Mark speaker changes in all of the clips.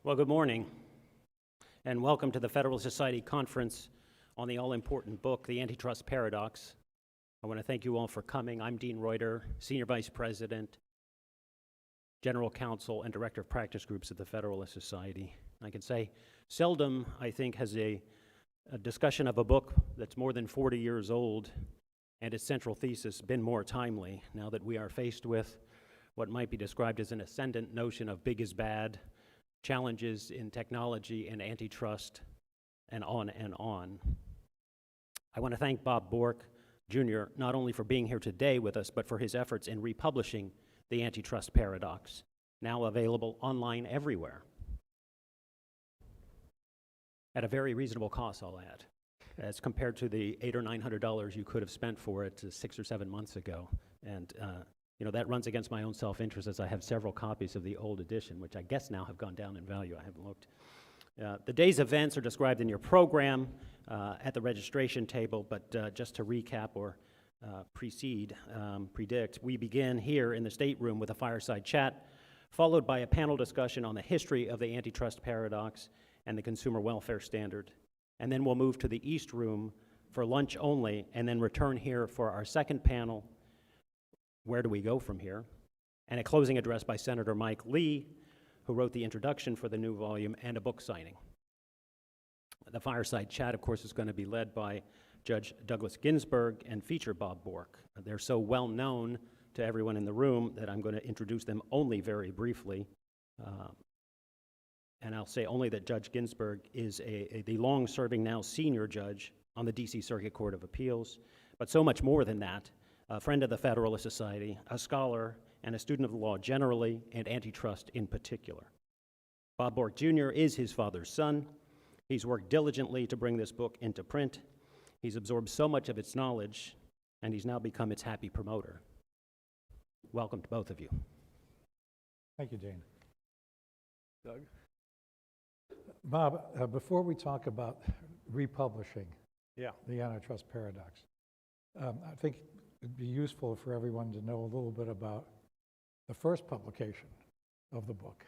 Speaker 1: Well, good morning, and welcome to the Federalist Society Conference on the all-important book, The Antitrust Paradox. I want to thank you all for coming. I'm Dean Reuter, Senior Vice President, General Counsel, and Director of Practice Groups at the Federalist Society. I can say seldom, I think, has a discussion of a book that's more than 40 years old and its central thesis been more timely now that we are faced with what might be described as an ascendant notion of big is bad, challenges in technology and antitrust, and on and on. I want to thank Bob Bork, Jr., not only for being here today with us, but for his efforts in republishing the Antitrust Paradox, now available online everywhere, at a very reasonable cost, I'll add, as compared to the $800 or $900 you could have spent for it 6 or 7 months ago. And that runs against my own self-interest, as I have several copies of the old edition, which I guess now have gone down in value. I haven't looked. The day's events are described in your program at the registration table, but just to recap or predict, we begin here in the stateroom with a fireside chat, followed by a panel discussion on the history of the antitrust paradox and the consumer welfare standard. And then we'll move to the East Room for lunch only, and then return here for our second panel, Where Do We Go From Here? And a closing address by Senator Mike Lee, who wrote the introduction for the new volume, and a book signing. The fireside chat, of course, is going to be led by Judge Douglas Ginsburg and feature Bob Bork. They're so well known to everyone in the room that I'm going to introduce them only very briefly. And I'll say only that Judge Ginsburg is the long-serving now senior judge on the D.C. Circuit Court of Appeals, but so much more than that, a friend of the Federalist Society, a scholar, and a student of the law generally, and antitrust in particular. Bob Bork Jr. is his father's son. He's worked diligently to bring this book into print. He's absorbed so much of its knowledge, and he's now become its happy promoter. Welcome to both of you.
Speaker 2: Thank you, Dean. Doug? Bob, before we talk about republishing the Antitrust Paradox, I think it'd be useful for everyone to know a little bit about the first publication of the book,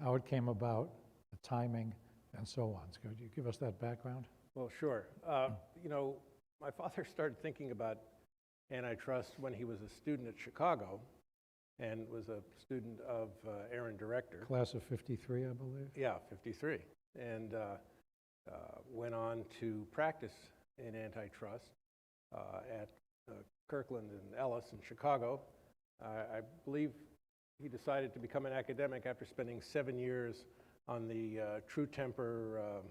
Speaker 2: how it came about, the timing, and so on. So could you give us that background?
Speaker 3: Well, sure. My father started thinking about antitrust when he was a student at Chicago and was a student of Aaron Director.
Speaker 2: Class of 53, I believe?
Speaker 3: Yeah, 53. And went on to practice in antitrust at Kirkland and Ellis in Chicago. I believe he decided to become an academic after spending 7 years on the True Temper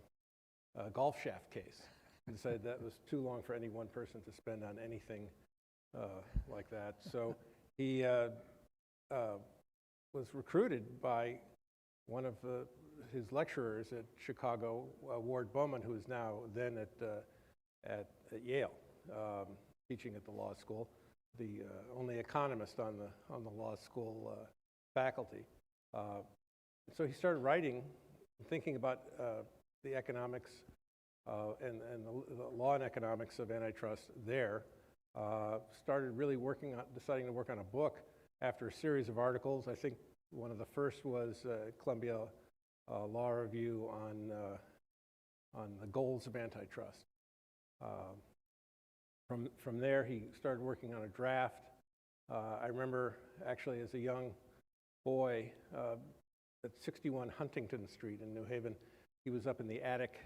Speaker 3: golf shaft case. He decided that was too long for any one person to spend on anything like that. So he was recruited by one of his lecturers at Chicago, Ward Bowman, who is now then at Yale, teaching at the law school, the only economist on the law school faculty. So he started writing, thinking about the economics and the law and economics of antitrust there. Started really deciding to work on a book after a series of articles. I think one of the first was Columbia Law Review on the goals of antitrust. From there, he started working on a draft. I remember actually as a young boy at 61 Huntington Street in New Haven, he was up in the attic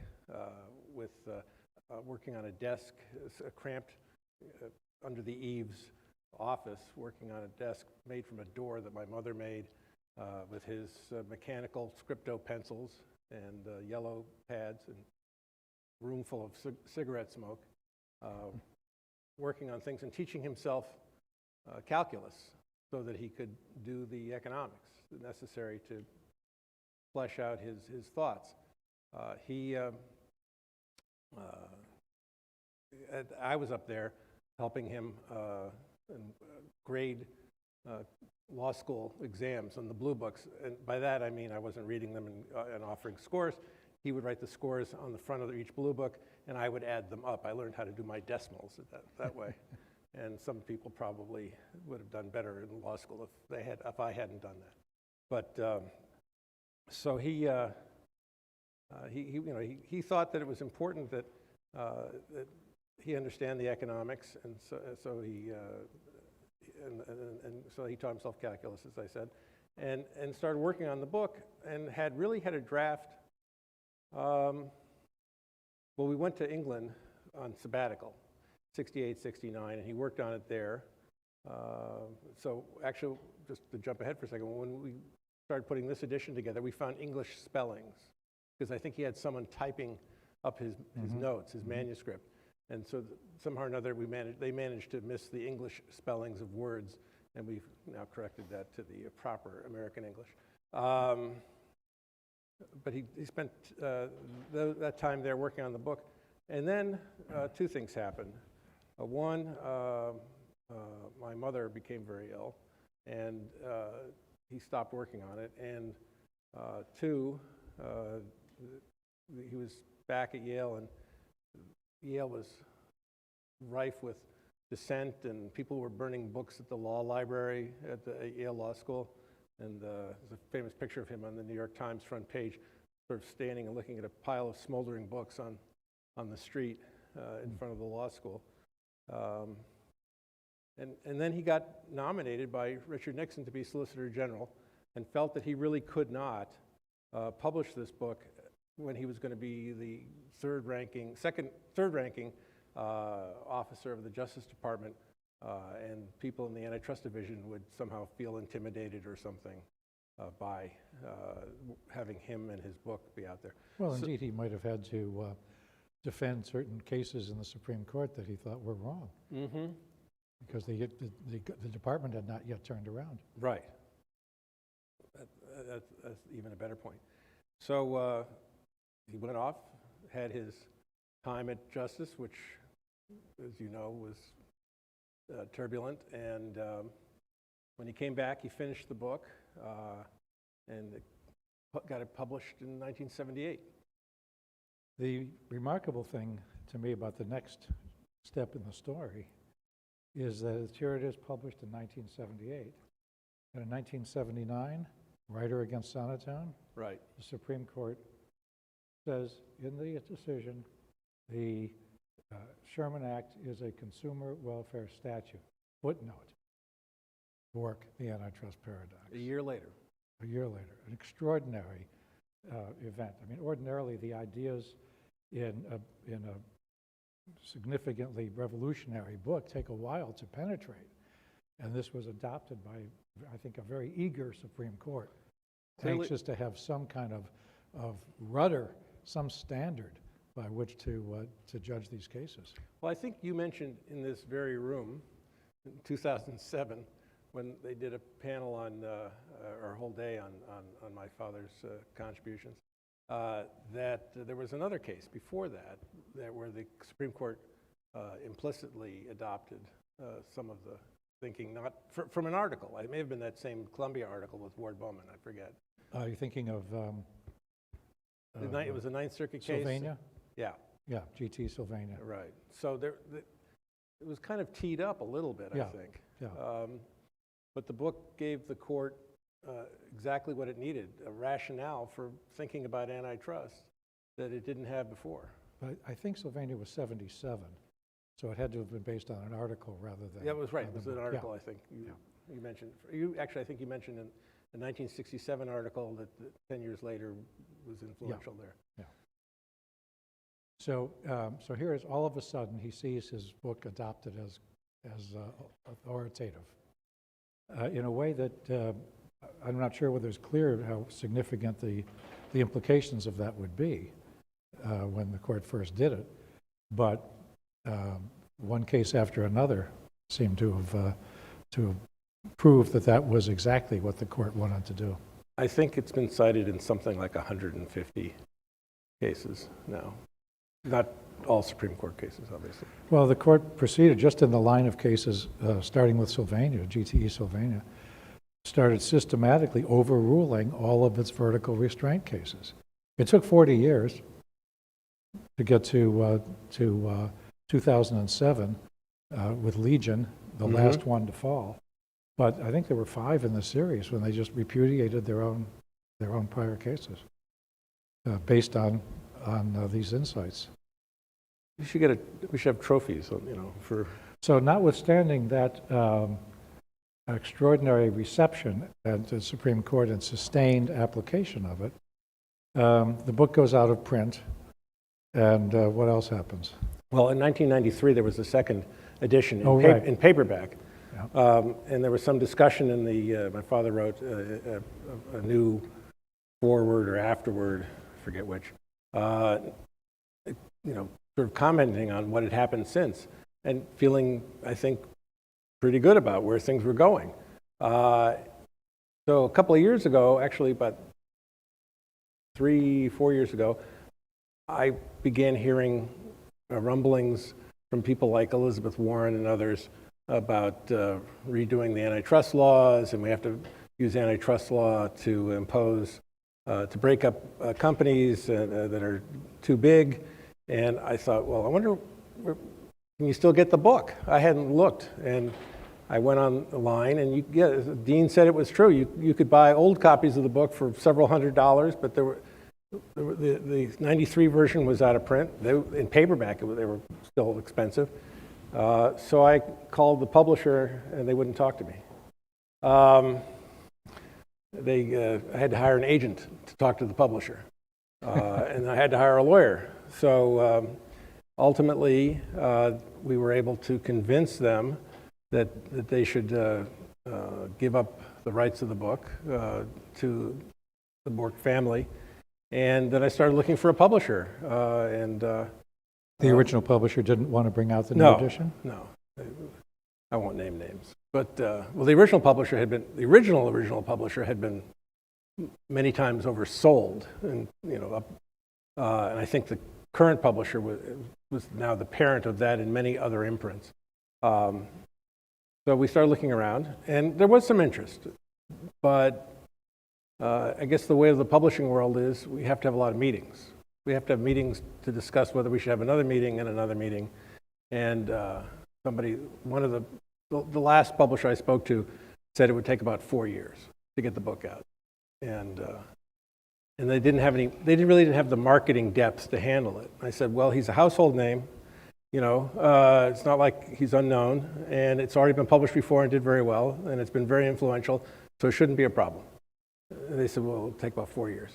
Speaker 3: with working on a desk, a cramped under the eaves office, working on a desk made from a door that my mother made with his mechanical scripto pencils and yellow pads and room full of cigarette smoke, working on things and teaching himself calculus so that he could do the economics necessary to flesh out his thoughts. I was up there helping him grade law school exams on the blue books, and by that I mean I wasn't reading them and offering scores. He would write the scores on the front of each blue book, and I would add them up. I learned how to do my decimals that way, and some people probably would have done better in law school if I hadn't done that. But so he thought that it was important that he understand the economics, and so he taught himself calculus, as I said, and started working on the book, and had a draft. Well, we went to England on sabbatical, 68, 69, and he worked on it there. So actually, just to jump ahead for a second, when we started putting this edition together, we found English spellings, because I think he had someone typing up his notes, his manuscript. And so somehow or another, they managed to miss the English spellings of words, and we've now corrected that to the proper American English. But he spent that time there working on the book. And then two things happened. One, my mother became very ill, and he stopped working on it. And two, he was back at Yale, and Yale was rife with dissent, and people were burning books at the law library at Yale Law School. And there's a famous picture of him on the New York Times front page, sort of standing and looking at a pile of smoldering books on the street in front of the law school. And then he got nominated by Richard Nixon to be Solicitor General, and felt that he really could not publish this book when he was going to be the third ranking officer of the Justice Department, and people in the Antitrust Division would somehow feel intimidated or something by having him and his book be out there.
Speaker 2: Well, indeed, he might have had to defend certain cases in the Supreme Court that he thought were wrong.
Speaker 3: Mm-hmm.
Speaker 2: Because the department had not yet turned around.
Speaker 3: Right. That's even a better point. So he went off, had his time at Justice, which, as you know, was turbulent. And when he came back, he finished the book and got it published in 1978.
Speaker 2: The remarkable thing to me about the next step in the story is that here it is, published in 1978. And in 1979, Ryder against Sonotone,
Speaker 3: Right.
Speaker 2: the Supreme Court says in the decision, the Sherman Act is a consumer welfare statute. Footnote, Bork, the Antitrust Paradox.
Speaker 3: A year later.
Speaker 2: A year later, an extraordinary event. I mean, ordinarily the ideas in a significantly revolutionary book take a while to penetrate. And this was adopted by, I think, a very eager Supreme Court, anxious to have some kind of rudder, some standard by which to judge these cases.
Speaker 3: Well, I think you mentioned in this very room in 2007, when they did a panel on, or a whole day on my father's contributions, that there was another case before that where the Supreme Court implicitly adopted some of the thinking, not from an article. It may have been that same Columbia article with Ward Bowman, I forget.
Speaker 2: Are you thinking of...
Speaker 3: it was a Ninth Circuit case.
Speaker 2: Sylvania?
Speaker 3: Yeah.
Speaker 2: Yeah, G.T. Sylvania.
Speaker 3: Right. So it was kind of teed up a little bit,
Speaker 2: Yeah.
Speaker 3: I think.
Speaker 2: Yeah.
Speaker 3: But the book gave the court exactly what it needed, a rationale for thinking about antitrust that it didn't have before.
Speaker 2: But I think Sylvania was 77, so it had to have been based on an article rather than...
Speaker 3: Yeah, it was right. It
Speaker 2: on the
Speaker 3: was an
Speaker 2: book.
Speaker 3: article, I think, you mentioned. Actually, I think you mentioned in a 1967 article that 10 years later was influential there.
Speaker 2: Yeah. So here is, all of a sudden, he sees his book adopted as authoritative in a way that I'm not sure whether it's clear how significant the implications of that would be when the court first did it. But one case after another seemed to have proved that was exactly what the court wanted to do.
Speaker 3: I think it's been cited in something like 150 cases now. Not all Supreme Court cases, obviously.
Speaker 2: Well, the court proceeded just in the line of cases, starting with Sylvania, GTE Sylvania, started systematically overruling all of its vertical restraint cases. It took 40 years to get to 2007 with Legion, the last one to fall. But I think there were 5 in the series when they just repudiated their own prior cases based on these insights.
Speaker 3: We should have trophies, for.
Speaker 2: So, notwithstanding that extraordinary reception at the Supreme Court and sustained application of it, the book goes out of print, and what else happens?
Speaker 3: Well, in 1993, there was a second edition in paperback, And there was some discussion in the, my father wrote a new foreword or afterword, I forget which, sort of commenting on what had happened since and feeling, I think, pretty good about where things were going. So a couple of years ago, actually about 3-4 years ago, I began hearing rumblings from people like Elizabeth Warren and others about redoing the antitrust laws, and we have to use antitrust law to impose, to break up companies that are too big. And I thought, well, I wonder, can you still get the book? I hadn't looked, and I went online, and Dean said it was true. You could buy old copies of the book for several $100s, but the 93 version was out of print. In paperback, they were still expensive. So I called the publisher, and they wouldn't talk to me. I had to hire an agent to talk to the publisher, and I had to hire a lawyer. So ultimately, we were able to convince them that they should give up the rights of the book to the Bork family. And then I started looking for a publisher. The
Speaker 2: original publisher didn't want to bring out the new edition?
Speaker 3: No. I won't name names. But, well, the original original publisher had been many times oversold. And, and I think the current publisher was now the parent of that and many other imprints. So we started looking around, and there was some interest. But I guess the way of the publishing world is we have to have a lot of meetings. We have to have meetings to discuss whether we should have another meeting and another meeting. And one of the last publisher I spoke to said it would take about 4 years to get the book out. And they really didn't have the marketing depth to handle it. I said, well, he's a household name. It's not like he's unknown, and it's already been published before and did very well, and it's been very influential, so it shouldn't be a problem. And they said, well, it'll take about 4 years.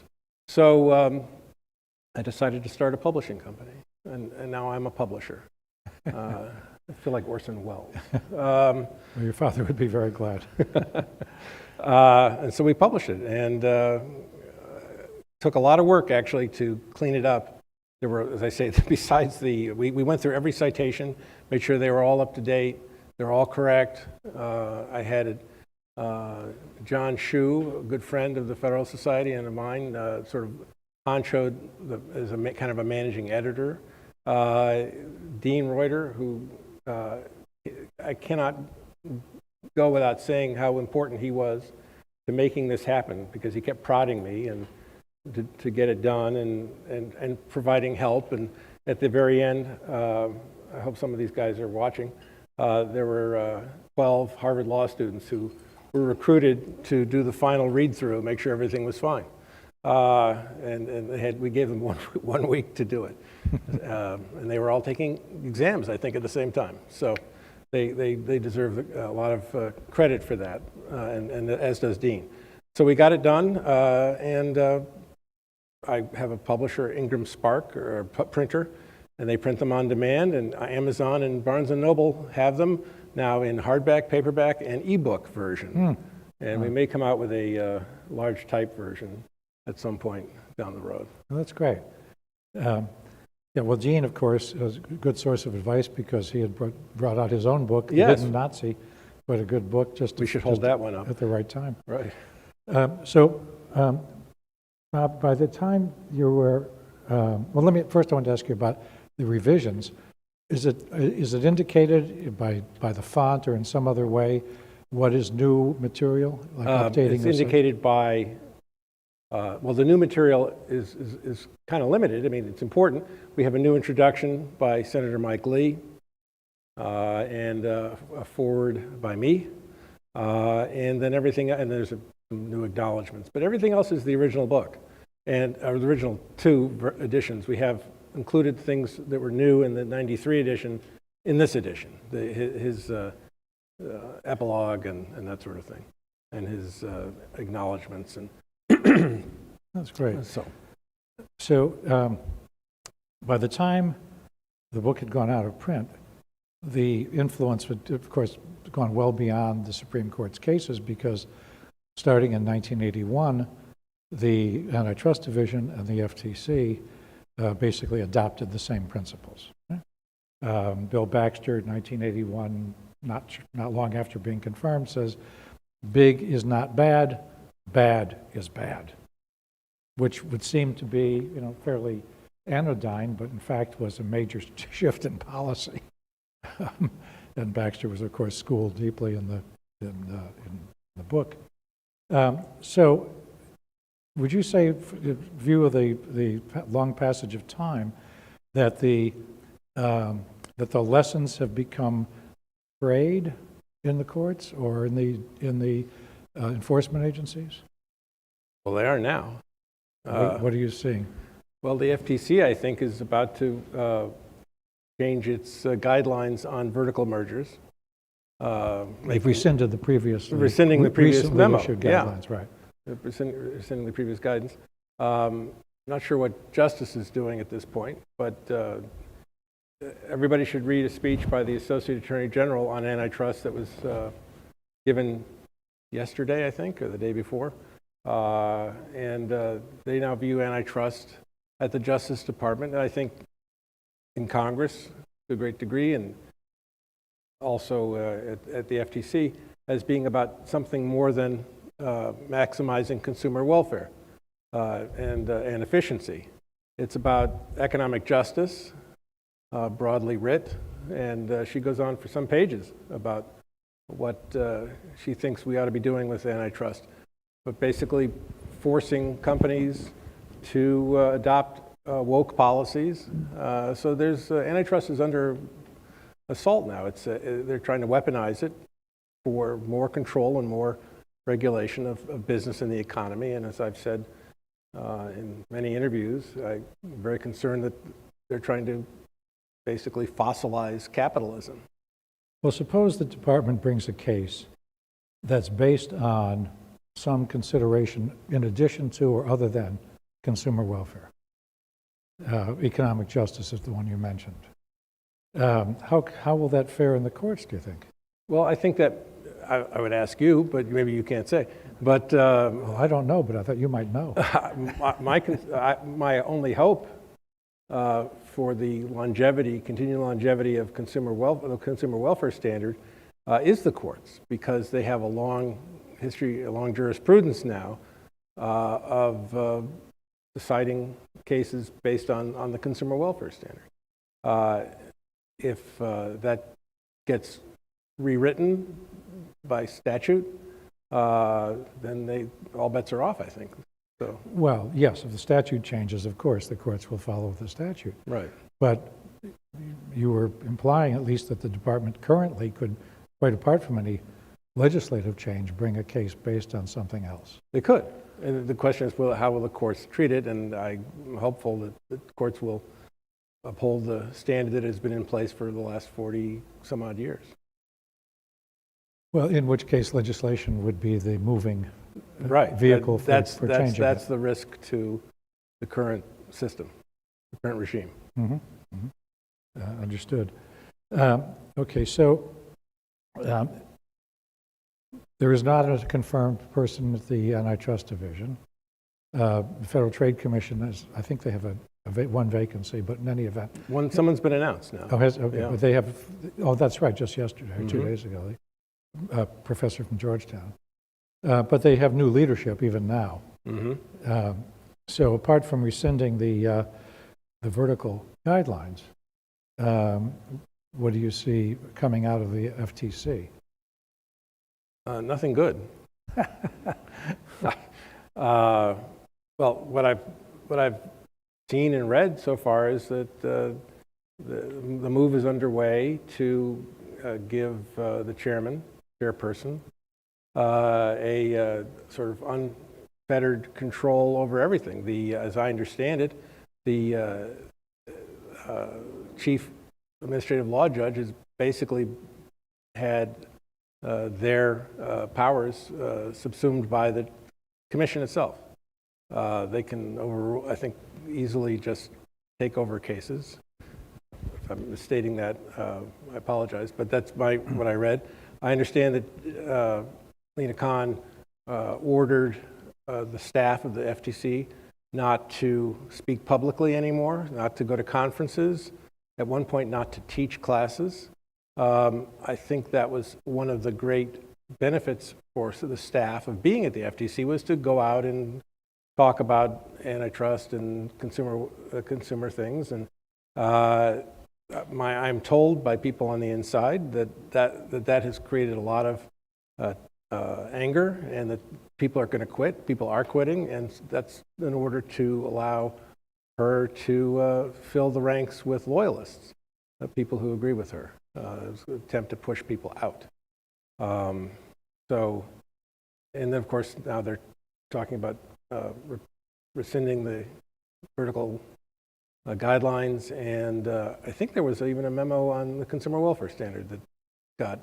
Speaker 3: So I decided to start a publishing company, and now I'm a publisher. I feel like Orson Welles.
Speaker 2: Well, your father would be very glad.
Speaker 3: And so we published it, and took a lot of work, actually, to clean it up. There were, as I say, besides we went through every citation, made sure they were all up to date, they're all correct. I had John Shue, a good friend of the Federalist Society and of mine, sort of honchoed as a kind of a managing editor. Dean Reuter, who I cannot go without saying how important he was to making this happen, because he kept prodding me and to get it done and providing help. And at the very end, I hope some of these guys are watching, there were 12 Harvard Law students who were recruited to do the final read-through, make sure everything was fine. And we gave them one week to do it. And they were all taking exams, I think, at the same time. So they deserve a lot of credit for that, and as does Dean. So we got it done, and I have a publisher, Ingram Spark, or a printer, and they print them on demand, and Amazon and Barnes & Noble have them now in hardback, paperback, and ebook version. And we may come out with a large type version at some point down the road.
Speaker 2: Well, that's great. Yeah, well, Gene, of course, is a good source of advice because he had brought out his own book, The Hidden Nazi, but a good book just
Speaker 3: we should hold that one up
Speaker 2: at the right time.
Speaker 3: Right.
Speaker 2: Bob, by the time you were, well, first I want to ask you about the revisions. Is it indicated by the font or in some other way what is new material, like updating?
Speaker 3: It's indicated by, well, the new material is kind of limited. I mean, it's important. We have a new introduction by Senator Mike Lee, and a foreword by me, and then everything, and there's some new acknowledgments, but everything else is the original book, and the original 2 editions. We have included things that were new in the 93 edition in this edition, his epilogue and that sort of thing, and his acknowledgments. And
Speaker 2: that's great. So by the time the book had gone out of print, the influence would, of course, gone well beyond the Supreme Court's cases because starting in 1981, the Antitrust Division and the FTC basically adopted the same principles. Bill Baxter, 1981, not long after being confirmed, says, big is not bad, bad is bad, which would seem to be, fairly anodyne, but in fact was a major shift in policy. And Baxter was, of course, schooled deeply in the book. So, would you say, in view of the long passage of time, that the lessons have become frayed in the courts or in the enforcement agencies?
Speaker 3: Well, they are now.
Speaker 2: What are you seeing?
Speaker 3: Well, the FTC, I think, is about to change its guidelines on vertical mergers.
Speaker 2: They've rescinded the previous...
Speaker 3: Rescinding the previous memo.
Speaker 2: Issued
Speaker 3: Yeah.
Speaker 2: guidelines, right.
Speaker 3: Rescinding the previous guidance. Not sure what Justice is doing at this point, but everybody should read a speech by the Associate Attorney General on antitrust that was given yesterday, I think, or the day before. And they now view antitrust at the Justice Department, and I think in Congress to a great degree, and also at the FTC, as being about something more than maximizing consumer welfare and efficiency. It's about economic justice, broadly writ, and she goes on for some pages about what she thinks we ought to be doing with antitrust. But basically forcing companies to adopt woke policies. So there's antitrust is under assault now. It's they're trying to weaponize it for more control and more regulation of business and the economy. And as I've said in many interviews, I'm very concerned that they're trying to basically fossilize capitalism.
Speaker 2: Well, suppose the department brings a case that's based on some consideration in addition to or other than consumer welfare. Economic justice is the one you mentioned. How will that fare in the courts, do you think?
Speaker 3: Well, I think that I would ask you, but maybe you can't say. But
Speaker 2: well, I don't know, but I thought you might know.
Speaker 3: my only hope for the continued longevity of the consumer welfare standard is the courts, because they have a long history, a long jurisprudence now of deciding cases based on the consumer welfare standard. If that gets rewritten by statute, then all bets are off, I think. So.
Speaker 2: Well, yes, if the statute changes, of course, the courts will follow the statute.
Speaker 3: Right.
Speaker 2: But you were implying at least that the department currently could, quite apart from any legislative change, bring a case based on something else.
Speaker 3: They could. And the question is, how will the courts treat it? And I'm hopeful that the courts will uphold the standard that has been in place for the last 40 some odd years.
Speaker 2: Well, in which case legislation would be the moving vehicle for changing
Speaker 3: That's
Speaker 2: it.
Speaker 3: the risk to the current system, the current regime.
Speaker 2: Mm-hmm. Mm-hmm. Understood. Okay, so there is not a confirmed person at the Antitrust Division. The Federal Trade Commission, I think they have one vacancy, but in any event.
Speaker 3: Someone's been announced now.
Speaker 2: Oh, okay,
Speaker 3: yeah.
Speaker 2: But they have, that's right, just yesterday, or 2 days ago, a professor from Georgetown. But they have new leadership even now.
Speaker 3: Mm-hmm.
Speaker 2: So apart from rescinding the vertical guidelines, what do you see coming out of the FTC?
Speaker 3: Nothing good. Well, what I've seen and read so far is that the move is underway to give the chairperson, a sort of unfettered control over everything. As I understand it, the chief administrative law judge has basically had their powers subsumed by the commission itself. They can overrule, I think, easily just take over cases. If I'm misstating that, I apologize, but that's what I read. I understand that Lena Khan ordered the staff of the FTC not to speak publicly anymore, not to go to conferences, at one point not to teach classes. I think that was one of the great benefits for the staff of being at the FTC, was to go out and talk about antitrust and consumer things. And I'm told by people on the inside that has created a lot of anger, and that people are going to quit. People are quitting, and that's in order to allow her to fill the ranks with loyalists, people who agree with her. It was an attempt to push people out. And then of course now they're talking about rescinding the vertical guidelines, and I think there was even a memo on the consumer welfare standard that got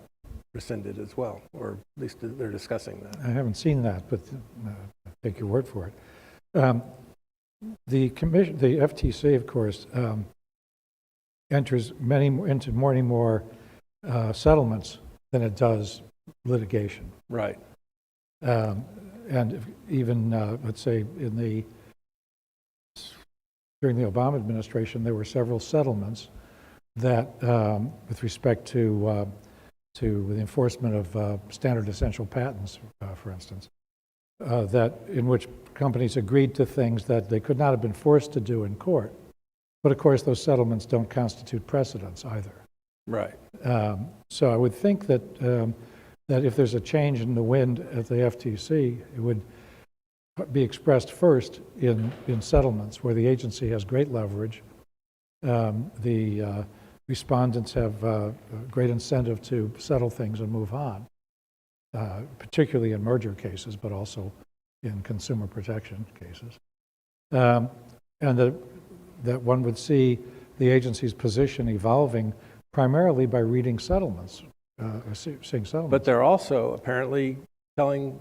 Speaker 3: rescinded as well, or at least they're discussing that.
Speaker 2: I haven't seen that, but I take your word for it. The commission, the FTC, of course, enters into many more settlements than it does litigation.
Speaker 3: Right.
Speaker 2: And even, let's say, during the Obama administration, there were several settlements that, with respect to the enforcement of standard essential patents, for instance, that in which companies agreed to things that they could not have been forced to do in court. But of course, those settlements don't constitute precedents either.
Speaker 3: Right.
Speaker 2: So I would think that that if there's a change in the wind at the FTC, it would be expressed first in settlements where the agency has great leverage. The respondents have great incentive to settle things and move on, particularly in merger cases, but also in consumer protection cases. And that one would see the agency's position evolving primarily by reading settlements, or seeing settlements.
Speaker 3: But they're also apparently telling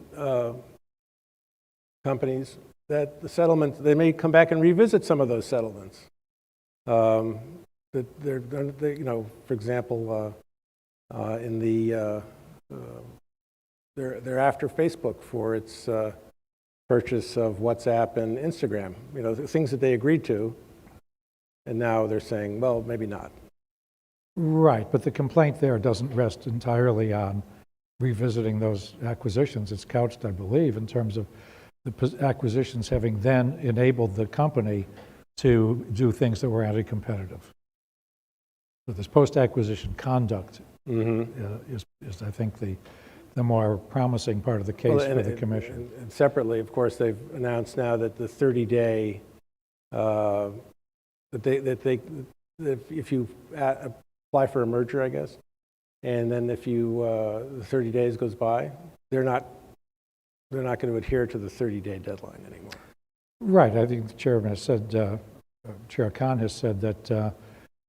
Speaker 3: companies that the settlements, they may come back and revisit some of those settlements. That they, you know, for example, in the they're after Facebook for its purchase of WhatsApp and Instagram. You know, the things that they agreed to, and now they're saying, well, maybe not.
Speaker 2: Right, but the complaint there doesn't rest entirely on revisiting those acquisitions. It's couched, I believe, in terms of the acquisitions having then enabled the company to do things that were anti-competitive. So this post-acquisition conduct is, I think, the more promising part of the case for the commission.
Speaker 3: And separately, of course, they've announced now that the 30-day, that if you apply for a merger, I guess, and then if you the 30 days goes by, they're not going to adhere to the 30-day deadline anymore.
Speaker 2: Right. I think the chairman has said, Chair Khan has said that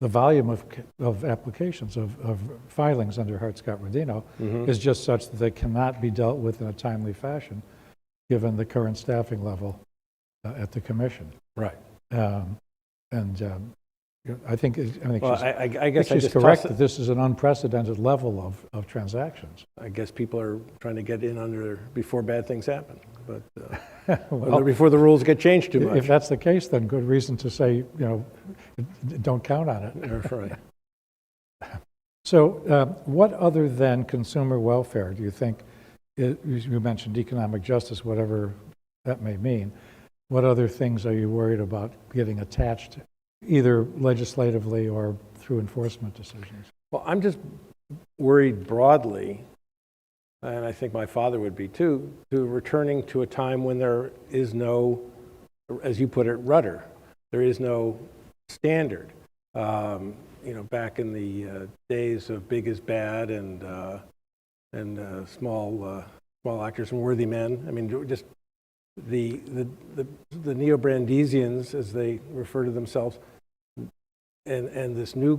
Speaker 2: the volume of applications, of filings under Hart-Scott-Rodino is just such that they cannot be dealt with in a timely fashion, given the current staffing level at the commission.
Speaker 3: Right.
Speaker 2: I think
Speaker 3: I guess
Speaker 2: she's correct that this is an unprecedented level of transactions.
Speaker 3: I guess people are trying to get in under before bad things happen, but
Speaker 2: well,
Speaker 3: before the rules get changed too much.
Speaker 2: If that's the case, then good reason to say, you know, don't count on it.
Speaker 3: Right.
Speaker 2: So what other than consumer welfare do you think, you mentioned economic justice, whatever that may mean, what other things are you worried about getting attached, either legislatively or through enforcement decisions?
Speaker 3: Well, I'm just worried broadly, and I think my father would be too, to returning to a time when there is no, as you put it, rudder. There is no standard. You know, back in the days of big is bad and small actors and worthy men. I mean, just the neo-Brandesians, as they refer to themselves, and this new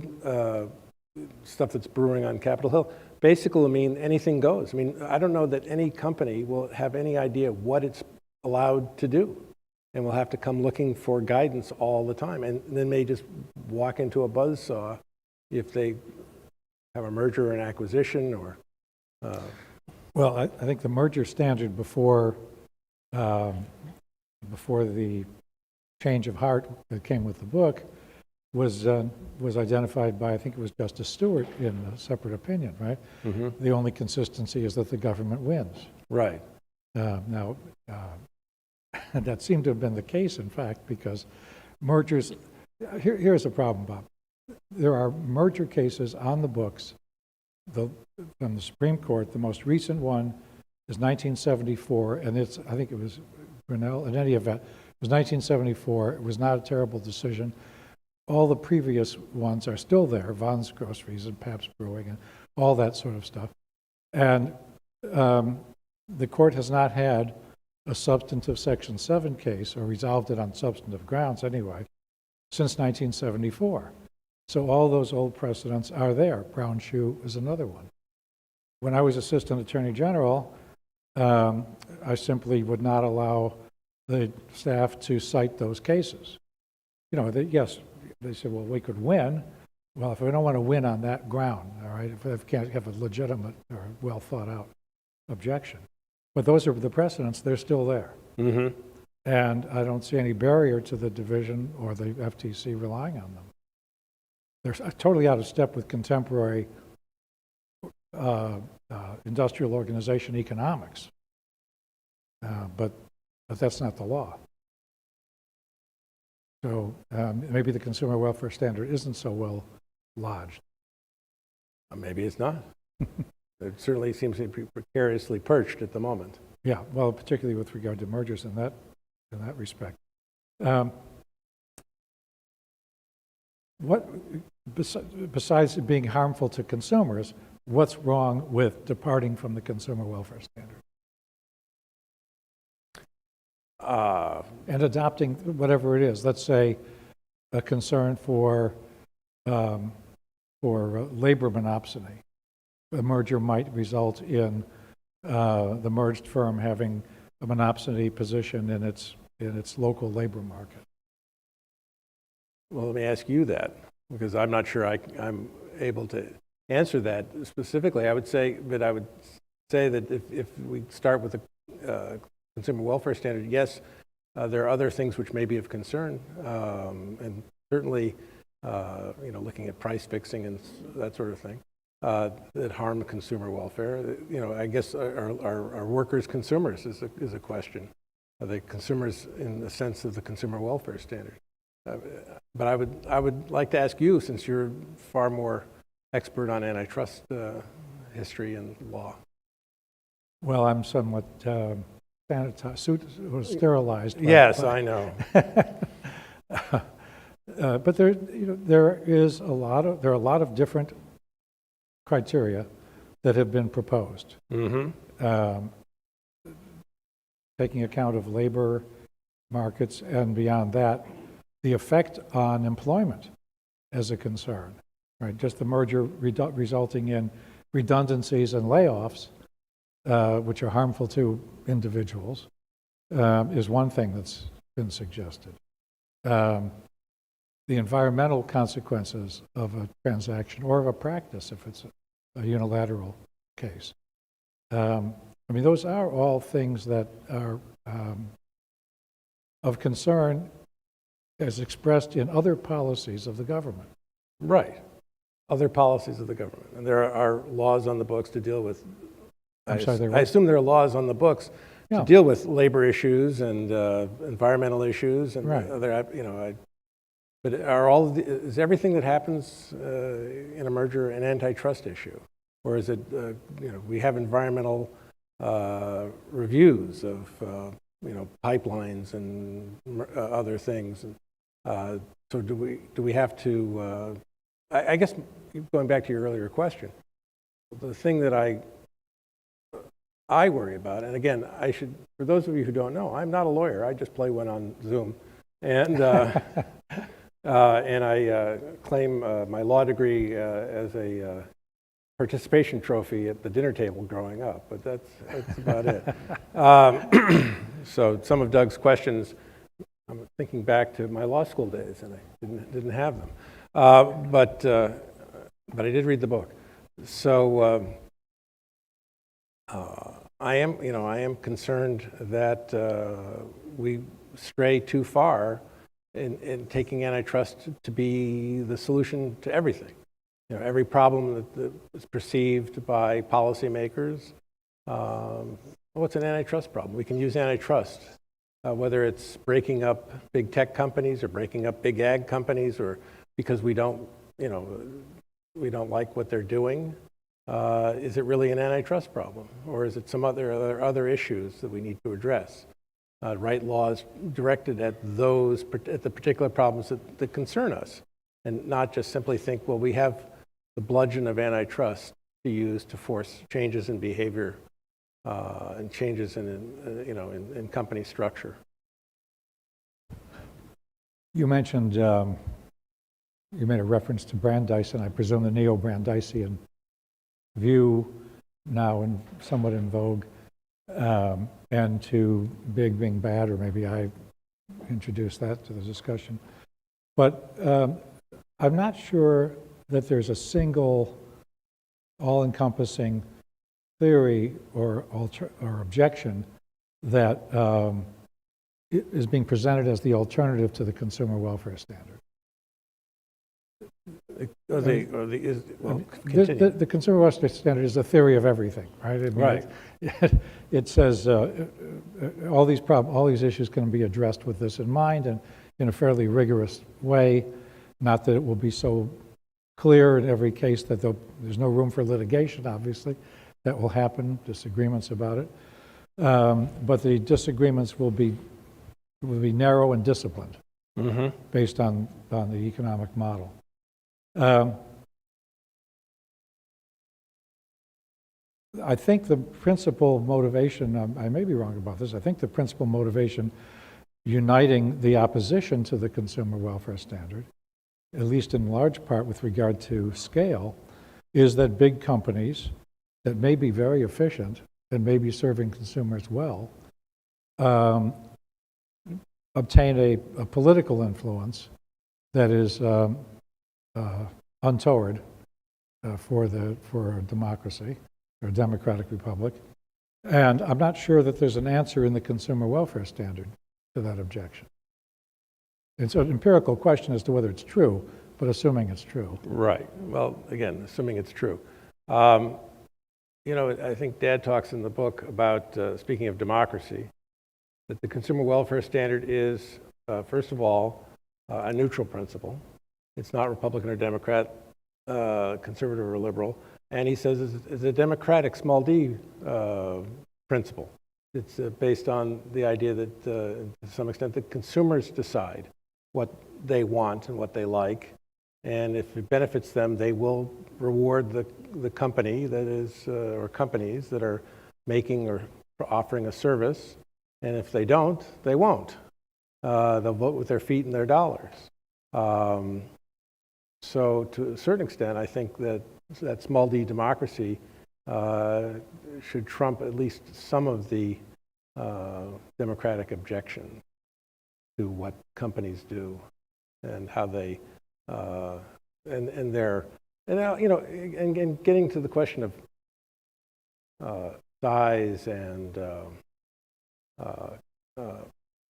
Speaker 3: stuff that's brewing on Capitol Hill, basically mean anything goes. I mean, I don't know that any company will have any idea what it's allowed to do, and will have to come looking for guidance all the time, and then may just walk into a buzzsaw if they have a merger or an acquisition, or
Speaker 2: Well, I think the merger standard before the change of heart that came with the book was identified by, I think it was Justice Stewart in a separate opinion, right?
Speaker 3: Mm-hmm.
Speaker 2: The only consistency is that the government wins.
Speaker 3: Right.
Speaker 2: Now, that seemed to have been the case, in fact, because mergers, here's the problem, Bob. There are merger cases on the books from the Supreme Court. The most recent one is 1974, and I think it was Grinnell, in any event, it was 1974. It was not a terrible decision. All the previous ones are still there, Vaughn's Groceries and Pabst Brewing and all that sort of stuff. And the court has not had a substantive Section 7 case, or resolved it on substantive grounds anyway, since 1974. So all those old precedents are there. Brown Shoe is another one. When I was Assistant Attorney General, I simply would not allow the staff to cite those cases. You know, yes, they said, well, we could win. Well, if we don't want to win on that ground, all right, if we can't have a legitimate or well-thought-out objection. But those are the precedents. They're still there.
Speaker 3: Mm-hmm.
Speaker 2: And I don't see any barrier to the division or the FTC relying on them. They're totally out of step with contemporary industrial organization economics. But that's not the law. So maybe the consumer welfare standard isn't so well lodged.
Speaker 3: Maybe it's not. It certainly seems to be precariously perched at the moment.
Speaker 2: Yeah, well, particularly with regard to mergers in that respect. What besides it being harmful to consumers, what's wrong with departing from the consumer welfare standard? And adopting whatever it is. Let's say a concern for labor monopsony. A merger might result in the merged firm having a monopsony position in its local labor market.
Speaker 3: Well, let me ask you that, because I'm not sure I'm able to answer that specifically. I would say that if we start with the consumer welfare standard, yes, there are other things which may be of concern, and certainly, looking at price fixing and that sort of thing that harm consumer welfare. I guess are workers consumers is a question. Are they consumers in the sense of the consumer welfare standard? But I would like to ask you, since you're far more expert on antitrust history and law.
Speaker 2: Well, I'm somewhat sterilized.
Speaker 3: Yes, I know.
Speaker 2: But there are a lot of different criteria that have been proposed, taking account of labor markets and beyond that, the effect on employment as a concern, right? Just the merger resulting in redundancies and layoffs, which are harmful to individuals, is one thing that's been suggested. The environmental consequences of a transaction or of a practice, if it's a unilateral case. Those are all things that are of concern as expressed in other policies of the government.
Speaker 3: Right. Other policies of the government. And there are laws on the books to deal with, I assume there are laws on the books to deal with labor issues and environmental issues and
Speaker 2: right.
Speaker 3: other, but is everything that happens in a merger an antitrust issue? Or is it, we have environmental reviews of, pipelines and other things. So do we have to, I guess going back to your earlier question, the thing that I worry about, and again, for those of you who don't know, I'm not a lawyer. I just play one on Zoom. And and I claim my law degree as a participation trophy at the dinner table growing up, but that's about it. So some of Doug's questions, I'm thinking back to my law school days, and I didn't have them. But I did read the book. So I am concerned that we stray too far in taking antitrust to be the solution to everything. Every problem that is perceived by policymakers, what's an antitrust problem? We can use antitrust, whether it's breaking up big tech companies or breaking up big ag companies, or because we don't like what they're doing. Is it really an antitrust problem, or is it some other issues that we need to address? Write laws directed at the particular problems that concern us, and not just simply think, well, we have the bludgeon of antitrust to use to force changes in behavior and changes in company structure.
Speaker 2: You mentioned, you made a reference to Brandeis, and I presume the neo-Brandeisian view now somewhat in vogue, and to big being bad, or maybe I introduced that to the discussion. But I'm not sure that there's a single all-encompassing theory or objection that is being presented as the alternative to the consumer welfare standard. The consumer welfare standard is a theory of everything, right? I mean,
Speaker 3: right.
Speaker 2: It says all these issues can be addressed with this in mind and in a fairly rigorous way. Not that it will be so clear in every case that there's no room for litigation, obviously. That will happen, disagreements about it. But the disagreements will be narrow and disciplined, based on the economic model. I think the principal motivation, I may be wrong about this, I think the principal motivation uniting the opposition to the consumer welfare standard, at least in large part with regard to scale, is that big companies that may be very efficient and may be serving consumers well obtain a political influence that is untoward for a democracy or a democratic republic. And I'm not sure that there's an answer in the consumer welfare standard to that objection. It's an empirical question as to whether it's true, but assuming it's true.
Speaker 3: Right. Well, again, assuming it's true. I think Dad talks in the book about, speaking of democracy, that the consumer welfare standard is, first of all, a neutral principle. It's not Republican or Democrat, conservative or liberal. And he says it's a democratic, small d, principle. It's based on the idea that, to some extent, that consumers decide what they want and what they like. And if it benefits them, they will reward the company that is, or companies that are making or offering a service. And if they don't, they won't. They'll vote with their feet and their dollars. So to a certain extent, I think that small d democracy should trump at least some of the democratic objection to what companies do and how they and getting to the question of size and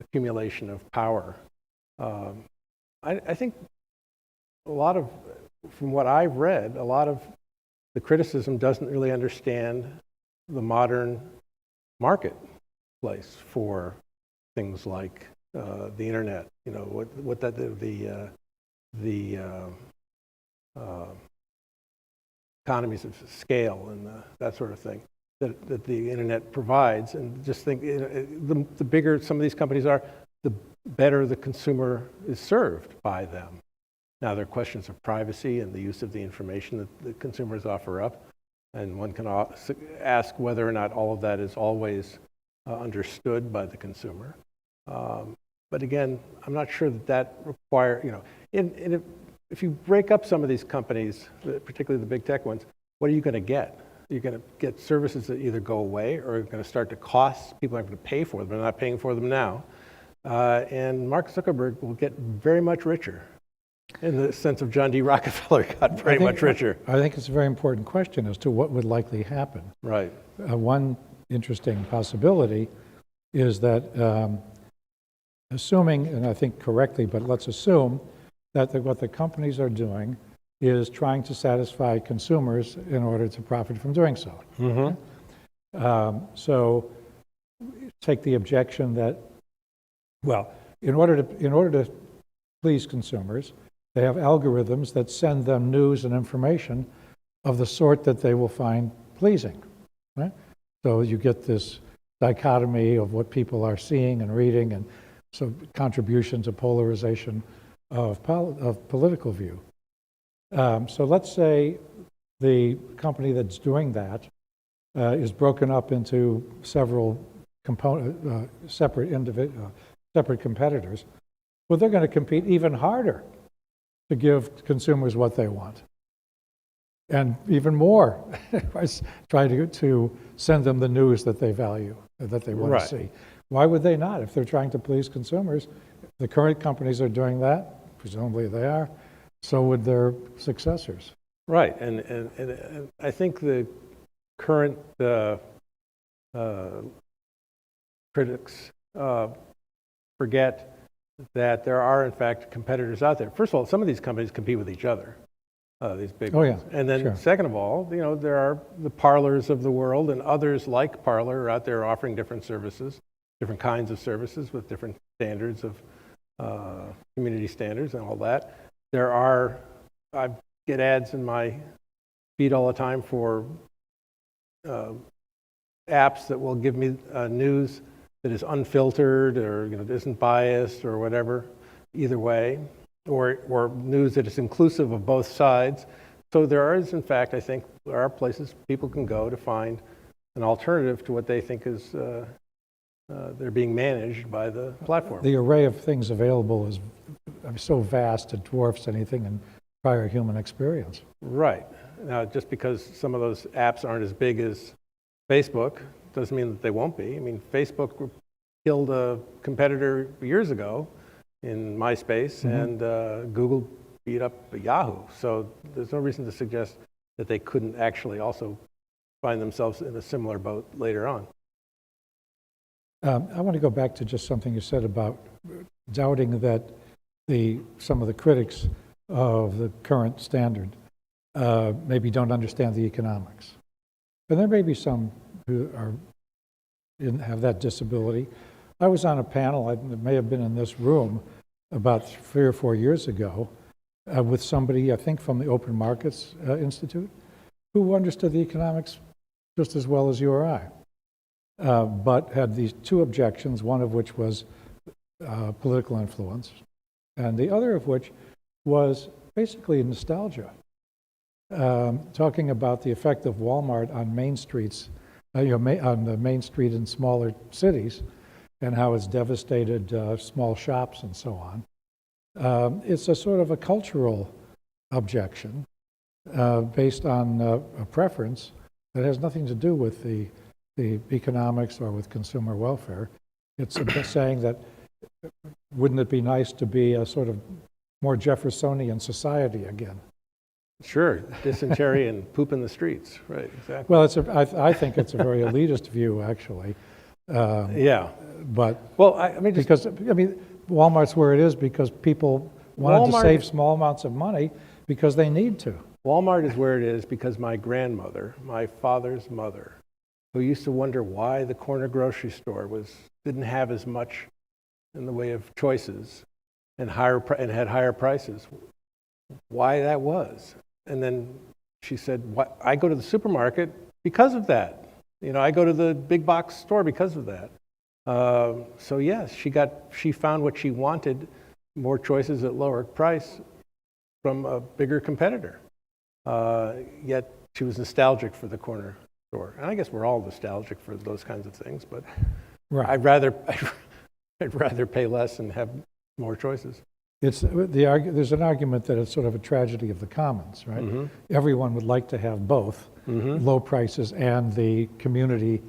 Speaker 3: accumulation of power. I think from what I've read, a lot of the criticism doesn't really understand the modern marketplace for things like the internet. What the economies of scale and that sort of thing that the internet provides, and just think the bigger some of these companies are, the better the consumer is served by them. Now, there are questions of privacy and the use of the information that the consumers offer up, and one can ask whether or not all of that is always understood by the consumer. But again, I'm not sure that requires, if you break up some of these companies, particularly the big tech ones, what are you going to get? You're going to get services that either go away or are going to start to cost. People aren't going to pay for them. They're not paying for them now. And Mark Zuckerberg will get very much richer In the sense of John D. Rockefeller got very much richer.
Speaker 2: I think it's a very important question as to what would likely happen.
Speaker 3: Right.
Speaker 2: One interesting possibility is that, assuming, and I think correctly, but let's assume that what the companies are doing is trying to satisfy consumers in order to profit from doing so. So take the objection that, well, in order to please consumers, they have algorithms that send them news and information of the sort that they will find pleasing, right? So you get this dichotomy of what people are seeing and reading, and so contribution to polarization of political view. So let's say the company that's doing that is broken up into several separate competitors. Well, they're going to compete even harder to give consumers what they want, and even more, try to send them the news that they value, that they want to see. Why would they not? If they're trying to please consumers, the current companies are doing that, presumably they are, so would their successors.
Speaker 3: Right, and I think the current critics forget that there are, in fact, competitors out there. First of all, some of these companies compete with each other, these big ones. And then second of all, you know, there are the Parlors of the world, and others like Parlor are out there offering different services, different kinds of services with different standards of community standards and all that. There are, I get ads in my feed all the time for apps that will give me news that is unfiltered or, you know, isn't biased or whatever, either way, or news that is inclusive of both sides. So there is, in fact, I think there are places people can go to find an alternative to what they think is they're being managed by the platform.
Speaker 2: The array of things available is so vast it dwarfs anything in prior human experience.
Speaker 3: Right. Now, just because some of those apps aren't as big as Facebook doesn't mean that they won't be. I mean, Facebook killed a competitor years ago in MySpace, and Google beat up Yahoo. So there's no reason to suggest that they couldn't actually also find themselves in a similar boat later on.
Speaker 2: I want to go back to just something you said about doubting that some of the critics of the current standard maybe don't understand the economics. And there may be some who have that disability. I was on a panel, it may have been in this room, about 3 or 4 years ago, with somebody, I think from the Open Markets Institute, who understood the economics just as well as you or I, but had these two objections, one of which was political influence, and the other of which was basically nostalgia, talking about the effect of Walmart on main streets, on the main street in smaller cities, and how it's devastated small shops and so on. It's a sort of a cultural objection based on a preference that has nothing to do with the economics or with consumer welfare. It's saying that wouldn't it be nice to be a sort of more Jeffersonian society again? Sure,
Speaker 3: Dysentery and poop in the streets, right, exactly.
Speaker 2: Well, I think it's a very elitist view, actually.
Speaker 3: Yeah.
Speaker 2: But,
Speaker 3: well, I mean,
Speaker 2: because, Walmart's where it is because people wanted to save small amounts of money because they need to.
Speaker 3: Walmart is where it is because my grandmother, my father's mother, who used to wonder why the corner grocery store didn't have as much in the way of choices and had higher prices, why that was. And then she said, I go to the supermarket because of that. I go to the big box store because of that. So yes, she found what she wanted, more choices at lower price from a bigger competitor. Yet she was nostalgic for the corner store. And I guess we're all nostalgic for those kinds of things, but right. I'd rather pay less and have more choices.
Speaker 2: There's an argument that it's sort of a tragedy of the commons, right? Mm-hmm. Everyone would like to have both low prices and the community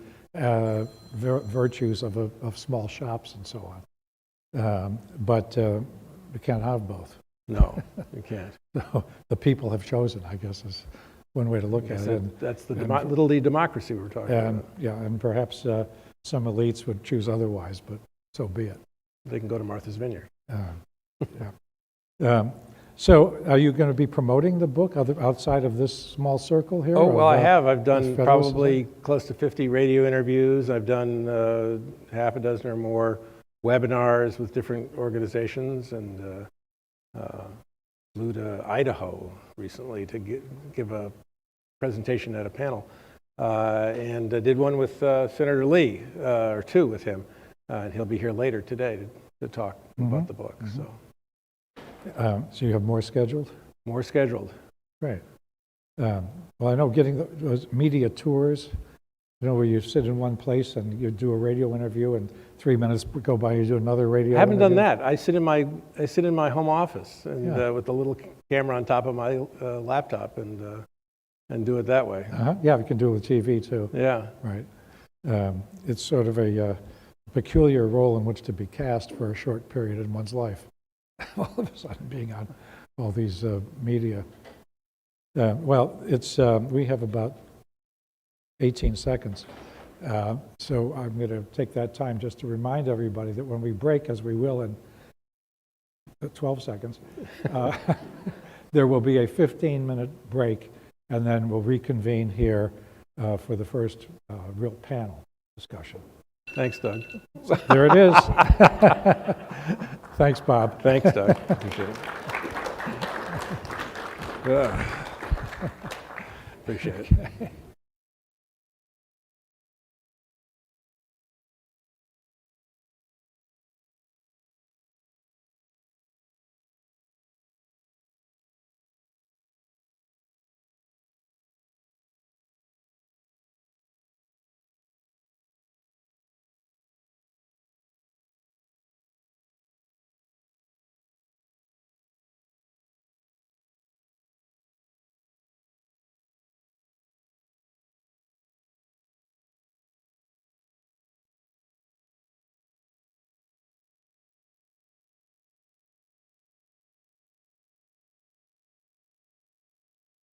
Speaker 2: virtues of small shops and so on. But we can't have both.
Speaker 3: No, you can't.
Speaker 2: So the people have chosen, I guess, is one way to look at it. And-
Speaker 3: That's the
Speaker 2: and-
Speaker 3: little d democracy we're talking
Speaker 2: And,
Speaker 3: about.
Speaker 2: yeah, and perhaps some elites would choose otherwise, but so be it.
Speaker 3: They can go to Martha's Vineyard.
Speaker 2: Yeah. So are you going to be promoting the book outside of this small circle here?
Speaker 3: Oh, well, I
Speaker 2: of,
Speaker 3: have. I've
Speaker 2: this
Speaker 3: done
Speaker 2: Federalist
Speaker 3: probably close to 50 radio interviews. I've done half a dozen or more webinars with different organizations, and flew to Idaho recently to give a presentation at a panel. And I did one with Senator Lee, or two with him. And he'll be here later today to talk about the book. So
Speaker 2: So you have more scheduled?
Speaker 3: more scheduled.
Speaker 2: Great. Well, I know getting those media tours, where you sit in one place and you do a radio interview and 3 minutes go by, you do another radio
Speaker 3: I haven't done
Speaker 2: interview.
Speaker 3: that. I sit in my home office and with a little camera on top of my laptop and do it that way.
Speaker 2: Yeah, you can do it with TV too.
Speaker 3: Yeah.
Speaker 2: Right. It's sort of a peculiar role in which to be cast for a short period in one's life. All of a sudden being on all these media. Well, it's we have about 18 seconds. So I'm going to take that time just to remind everybody that when we break, as we will in 12 seconds, there will be a 15-minute break, and then we'll reconvene here for the first real panel discussion.
Speaker 3: Thanks, Doug.
Speaker 2: There it is. Thanks, Bob.
Speaker 3: Thanks, Doug. Appreciate it. Appreciate it.